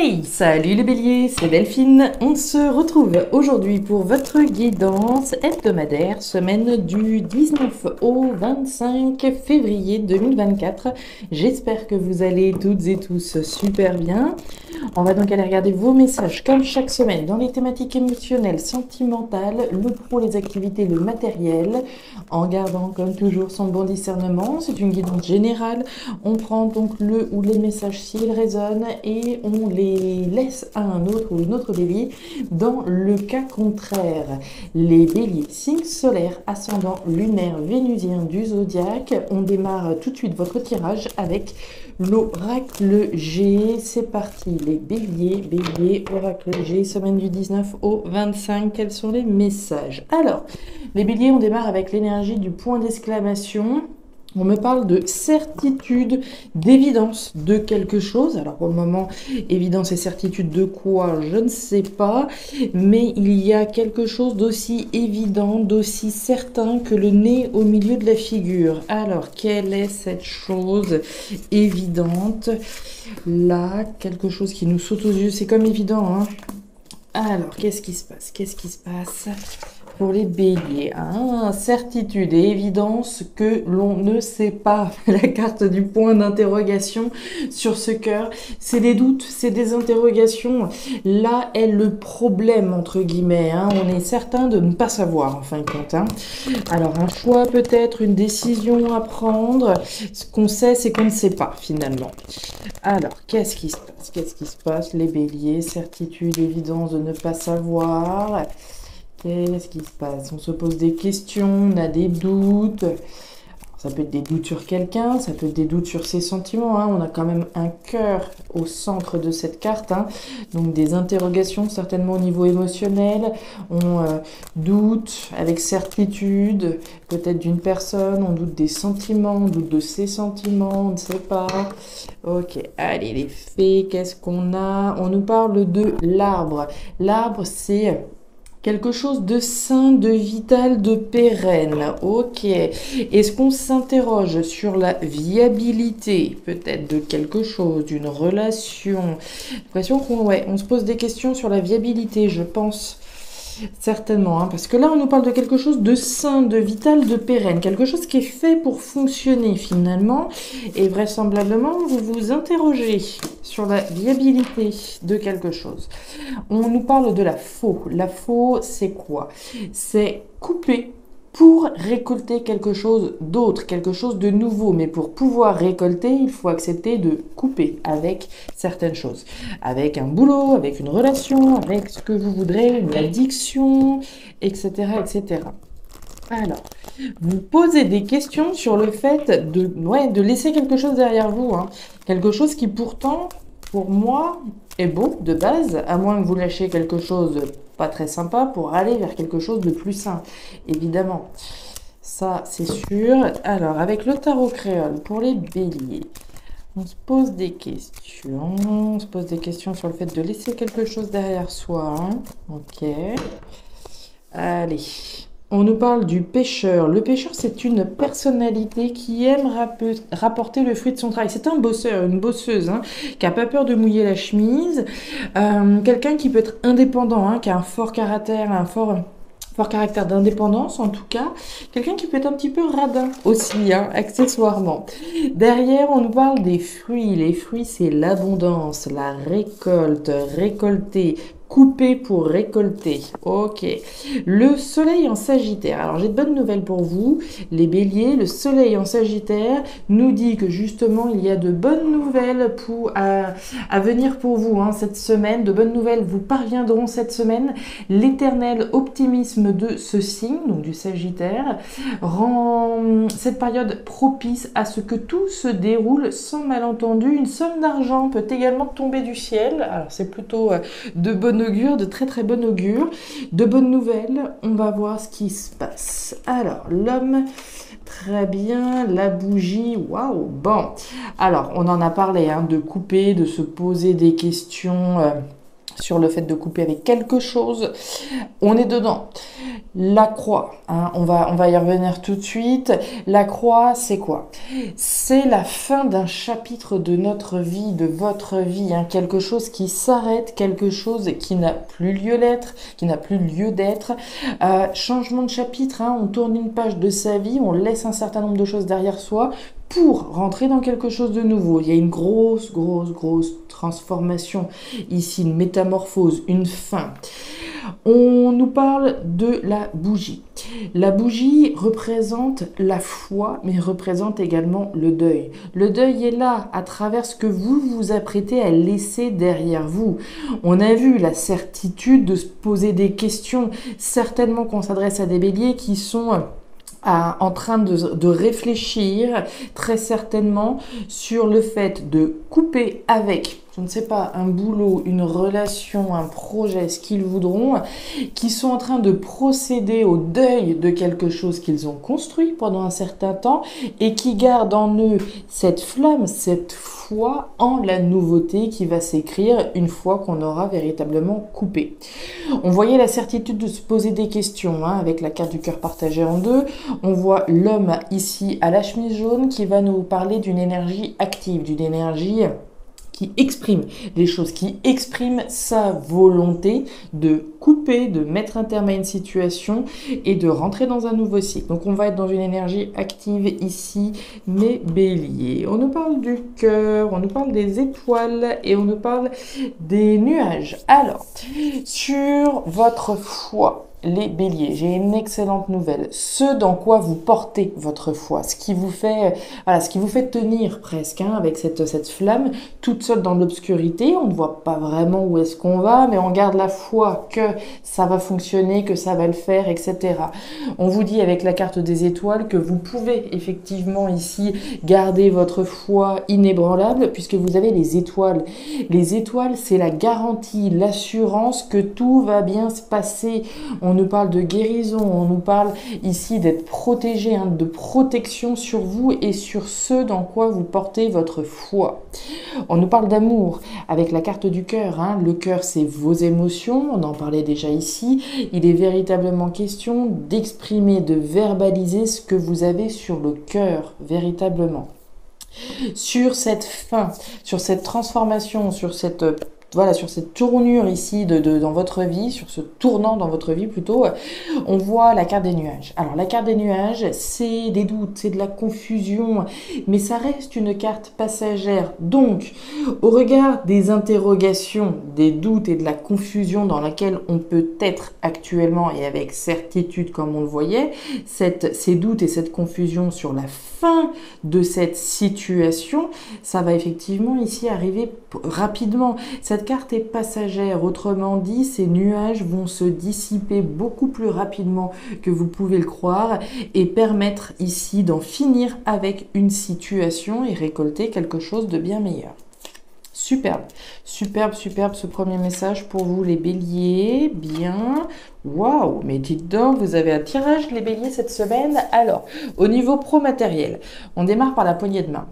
Hey, salut les béliers, c'est Delphine. On se retrouve aujourd'hui pour votre guidance hebdomadaire, semaine du 19 au 25 février 2024. J'espère que vous allez toutes et tous super bien. On va donc aller regarder vos messages comme chaque semaine dans les thématiques émotionnelles, sentimentales, le pro, les activités, le matériel, en gardant comme toujours son bon discernement. C'est une guidance générale. On prend donc le ou les messages s'ils résonnent et on les laisse à un autre ou une autre bélier dans le cas contraire. Les béliers, signes solaires, ascendant lunaire, vénusien du zodiaque. On démarre tout de suite votre tirage avec l'oracle G. C'est parti, les béliers, oracle G, semaine du 19 au 25. Quels sont les messages? Alors, les béliers, on démarre avec l'énergie du point d'exclamation. On me parle de certitude, d'évidence de quelque chose. Alors pour le moment, évidence et certitude de quoi, je ne sais pas. Mais il y a quelque chose d'aussi évident, d'aussi certain que le nez au milieu de la figure. Alors, quelle est cette chose évidente? Là, quelque chose qui nous saute aux yeux, c'est comme évident, hein. Alors, qu'est-ce qui se passe? Qu'est-ce qui se passe pour les béliers? Certitude et évidence que l'on ne sait pas. La carte du point d'interrogation sur ce cœur, c'est des doutes, c'est des interrogations. Là est le problème, entre guillemets. On est certain de ne pas savoir, en fin de compte. Alors, un choix peut-être, une décision à prendre. Ce qu'on sait, c'est qu'on ne sait pas, finalement. Alors, qu'est-ce qui se passe? Qu'est-ce qui se passe, les béliers? Certitude, évidence de ne pas savoir. Qu'est-ce qui se passe? On se pose des questions, on a des doutes. Ça peut être des doutes sur quelqu'un, ça peut être des doutes sur ses sentiments. On a quand même un cœur au centre de cette carte. Donc des interrogations certainement au niveau émotionnel. On doute avec certitude peut-être d'une personne, on doute des sentiments, on doute de ses sentiments, on ne sait pas. Ok, allez les faits, qu'est-ce qu'on a? On nous parle de l'arbre. L'arbre, c'est quelque chose de sain, de vital, de pérenne. Ok. Est-ce qu'on s'interroge sur la viabilité, peut-être, de quelque chose, d'une relation? J'ai l'impression qu'on se pose des questions sur la viabilité, je pense. Certainement, parce que là, on nous parle de quelque chose de sain, de vital, de pérenne, quelque chose qui est fait pour fonctionner finalement, et vraisemblablement, vous vous interrogez sur la viabilité de quelque chose. On nous parle de la faux. La faux, c'est quoi? C'est couper pour récolter quelque chose d'autre, quelque chose de nouveau. Mais pour pouvoir récolter, il faut accepter de couper avec certaines choses. Avec un boulot, avec une relation, avec ce que vous voudrez, une addiction, etc., etc. Alors, vous posez des questions sur le fait de laisser quelque chose derrière vous. Quelque chose qui pourtant, pour moi, est beau de base, à moins que vous lâchiez quelque chose de pas très sympa pour aller vers quelque chose de plus sain, évidemment. Ça, c'est sûr. Alors, avec le tarot créole, pour les béliers, on se pose des questions. On se pose des questions sur le fait de laisser quelque chose derrière soi. Ok. Allez. On nous parle du pêcheur. Le pêcheur, c'est une personnalité qui aime rapporter le fruit de son travail. C'est un bosseur, une bosseuse, qui n'a pas peur de mouiller la chemise. Quelqu'un qui peut être indépendant, qui a un fort caractère, un fort caractère d'indépendance en tout cas. Quelqu'un qui peut être un petit peu radin aussi, accessoirement. Derrière, on nous parle des fruits. Les fruits, c'est l'abondance, la récolte, récolter, couper pour récolter. Ok. Le soleil en Sagittaire. Alors, j'ai de bonnes nouvelles pour vous. Les béliers, le soleil en Sagittaire nous dit que justement, il y a de bonnes nouvelles à venir pour vous cette semaine. De bonnes nouvelles vous parviendront cette semaine. L'éternel optimisme de ce signe, donc du Sagittaire, rend cette période propice à ce que tout se déroule sans malentendu. Une somme d'argent peut également tomber du ciel. Alors, c'est plutôt de bonne augure, de très très bon augure, de bonnes nouvelles. On va voir ce qui se passe. Alors, l'homme, très bien, la bougie, waouh, bon. Alors, on en a parlé, de couper, de se poser des questions sur le fait de couper avec quelque chose. On est dedans. La croix, hein, on va y revenir tout de suite. La croix, c'est quoi? C'est la fin d'un chapitre de notre vie, de votre vie, hein, quelque chose qui s'arrête, quelque chose qui n'a plus lieu d'être, changement de chapitre, hein, on tourne une page de sa vie, on laisse un certain nombre de choses derrière soi pour rentrer dans quelque chose de nouveau. Il y a une grosse transformation ici, une métamorphose, une fin. On nous parle de la bougie. La bougie représente la foi, mais représente également le deuil. Le deuil est là, à travers ce que vous vous apprêtez à laisser derrière vous. On a vu la certitude de se poser des questions, certainement qu'on s'adresse à des béliers qui sont en train de réfléchir très certainement sur le fait de couper avec, je ne sais pas, un boulot, une relation, un projet, ce qu'ils voudront, qui sont en train de procéder au deuil de quelque chose qu'ils ont construit pendant un certain temps et qui gardent en eux cette flamme, cette foi en la nouveauté qui va s'écrire une fois qu'on aura véritablement coupé. On voyait la certitude de se poser des questions, hein, avec la carte du cœur partagée en deux. On voit l'homme ici à la chemise jaune qui va nous parler d'une énergie active, d'une énergie qui exprime les choses, qui exprime sa volonté de couper, de mettre un terme à une situation et de rentrer dans un nouveau cycle. Donc on va être dans une énergie active ici, mes béliers. On nous parle du cœur, on nous parle des étoiles et on nous parle des nuages. Alors, sur votre foi, les béliers, j'ai une excellente nouvelle. Ce dans quoi vous portez votre foi, ce qui vous fait, ce qui vous fait tenir presque, hein, avec cette flamme toute seule dans l'obscurité. On ne voit pas vraiment où est-ce qu'on va, mais on garde la foi que ça va fonctionner, que ça va le faire, etc. On vous dit avec la carte des étoiles que vous pouvez effectivement ici garder votre foi inébranlable puisque vous avez les étoiles. Les étoiles, c'est la garantie, l'assurance que tout va bien se passer. On nous parle de guérison, on nous parle ici d'être protégé, hein, de protection sur vous et sur ce dans quoi vous portez votre foi. On nous parle d'amour avec la carte du cœur. Hein. Le cœur, c'est vos émotions, on en parlait déjà ici. Il est véritablement question d'exprimer, de verbaliser ce que vous avez sur le cœur, véritablement. Sur cette fin, sur cette transformation, sur cette tournure ici dans votre vie, sur ce tournant dans votre vie plutôt, on voit la carte des nuages. Alors la carte des nuages, c'est des doutes, c'est de la confusion, mais ça reste une carte passagère. Donc, au regard des interrogations, des doutes et de la confusion dans laquelle on peut être actuellement et avec certitude comme on le voyait, ces doutes et cette confusion sur la fin de cette situation, ça va effectivement ici arriver rapidement. Cette carte est passagère, autrement dit, ces nuages vont se dissiper beaucoup plus rapidement que vous pouvez le croire et permettre ici d'en finir avec une situation et récolter quelque chose de bien meilleur. Superbe, superbe, superbe ce premier message pour vous les béliers, bien. Waouh, mais dites donc, vous avez un tirage les béliers cette semaine. Alors, au niveau pro-matériel, on démarre par la poignée de main.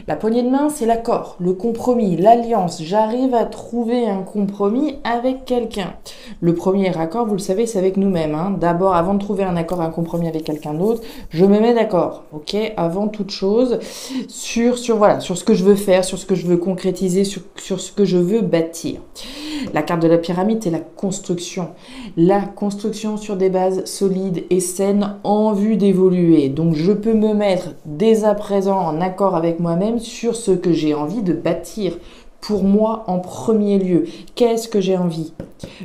La poignée de main, c'est l'accord, le compromis, l'alliance. J'arrive à trouver un compromis avec quelqu'un. Le premier accord, vous le savez, c'est avec nous-mêmes. Hein. D'abord, avant de trouver un accord, un compromis avec quelqu'un d'autre, je me mets d'accord, ok, avant toute chose, sur ce que je veux faire, sur ce que je veux concrétiser, sur ce que je veux bâtir. La carte de la pyramide, c'est la construction. La construction sur des bases solides et saines en vue d'évoluer. Donc, je peux me mettre dès à présent en accord avec moi-même sur ce que j'ai envie de bâtir. Pour moi, en premier lieu, qu'est-ce que j'ai envie?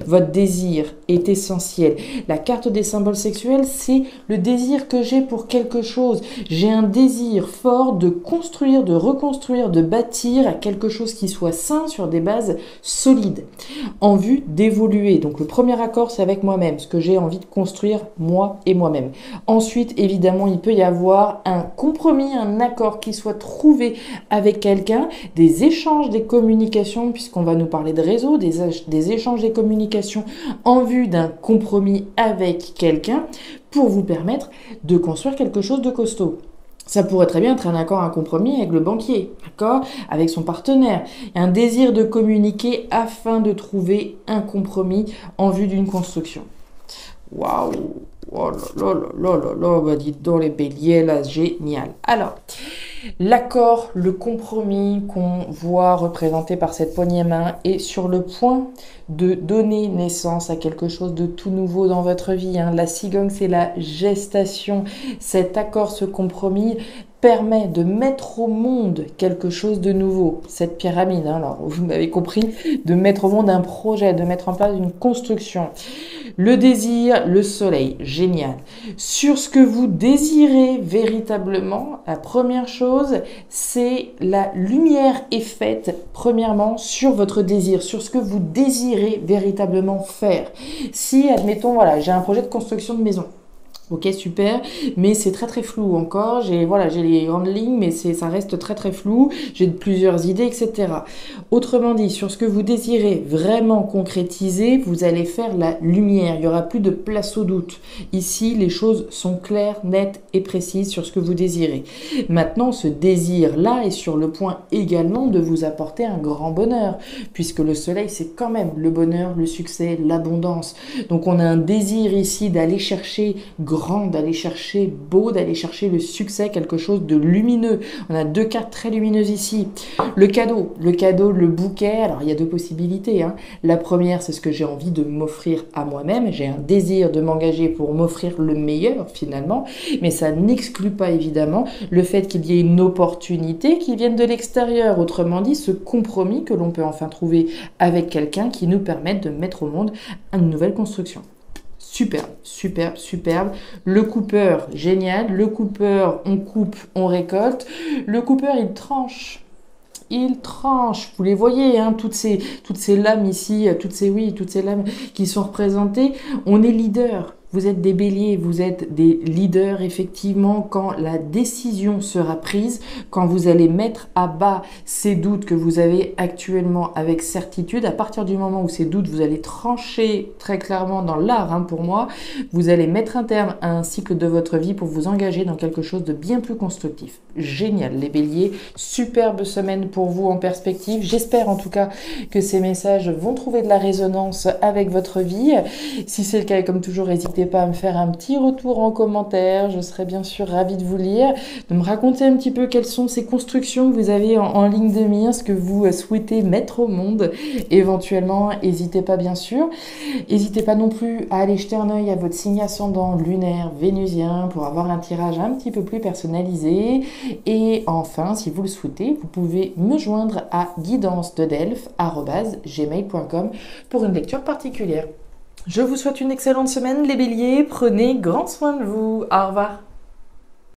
Votre désir est essentiel. La carte des symboles sexuels, c'est le désir que j'ai pour quelque chose. J'ai un désir fort de construire, de reconstruire, de bâtir quelque chose qui soit sain sur des bases solides, en vue d'évoluer. Donc le premier accord, c'est avec moi-même, ce que j'ai envie de construire moi et moi-même. Ensuite, évidemment, il peut y avoir un compromis, un accord qui soit trouvé avec quelqu'un, des échanges, des communications, puisqu'on va nous parler de réseau, des échanges, des communications en vue d'un compromis avec quelqu'un pour vous permettre de construire quelque chose de costaud. Ça pourrait très bien être un accord, un compromis avec le banquier, d'accord? Avec son partenaire. Un désir de communiquer afin de trouver un compromis en vue d'une construction. Waouh! Oh là là là là là là, bah dites donc les béliers, là, génial. Alors, l'accord, le compromis qu'on voit représenté par cette poignée main est sur le point de donner naissance à quelque chose de tout nouveau dans votre vie, hein. La cigogne, c'est la gestation. Cet accord, ce compromis permet de mettre au monde quelque chose de nouveau. Cette pyramide, hein, alors vous m'avez compris, de mettre au monde un projet, de mettre en place une construction. Le désir, le soleil, génial. Sur ce que vous désirez véritablement, la première chose, c'est la lumière est faite, premièrement, sur votre désir, sur ce que vous désirez véritablement faire. Si, admettons, voilà, j'ai un projet de construction de maison. Ok, super, mais c'est très très flou encore. J'ai les grandes lignes, mais ça reste très très flou. J'ai plusieurs idées, etc. Autrement dit, sur ce que vous désirez vraiment concrétiser, vous allez faire la lumière. Il n'y aura plus de place au doute. Ici, les choses sont claires, nettes et précises sur ce que vous désirez. Maintenant, ce désir-là est sur le point également de vous apporter un grand bonheur, puisque le soleil, c'est quand même le bonheur, le succès, l'abondance. Donc, on a un désir ici d'aller chercher grand, d'aller chercher beau, d'aller chercher le succès, quelque chose de lumineux. On a deux cartes très lumineuses ici. Le cadeau, le bouquet, alors il y a deux possibilités, hein. La première, c'est ce que j'ai envie de m'offrir à moi-même. J'ai un désir de m'engager pour m'offrir le meilleur finalement, mais ça n'exclut pas évidemment le fait qu'il y ait une opportunité qui vienne de l'extérieur. Autrement dit, ce compromis que l'on peut enfin trouver avec quelqu'un qui nous permette de mettre au monde une nouvelle construction. Superbe, superbe, superbe. Le coupeur, génial. Le coupeur, on coupe, on récolte. Le coupeur, il tranche. Il tranche. Vous les voyez, hein, toutes ces lames ici, toutes ces lames qui sont représentées. On est leader. Vous êtes des béliers, vous êtes des leaders, effectivement, quand la décision sera prise, quand vous allez mettre à bas ces doutes que vous avez actuellement avec certitude, à partir du moment où ces doutes, vous allez trancher très clairement dans l'art, hein, pour moi, vous allez mettre un terme à un cycle de votre vie pour vous engager dans quelque chose de bien plus constructif. Génial, les béliers, superbe semaine pour vous en perspective. J'espère en tout cas que ces messages vont trouver de la résonance avec votre vie. Si c'est le cas, et comme toujours, n'hésitez pas à me faire un petit retour en commentaire. Je serai bien sûr ravie de vous lire, de me raconter un petit peu quelles sont ces constructions que vous avez en ligne de mire, ce que vous souhaitez mettre au monde. Éventuellement, n'hésitez pas bien sûr. N'hésitez pas non plus à aller jeter un œil à votre signe ascendant lunaire vénusien pour avoir un tirage un petit peu plus personnalisé. Et enfin, si vous le souhaitez, vous pouvez me joindre à guidancededelphes@gmail.com pour une lecture particulière. Je vous souhaite une excellente semaine les béliers, prenez grand soin de vous, au revoir.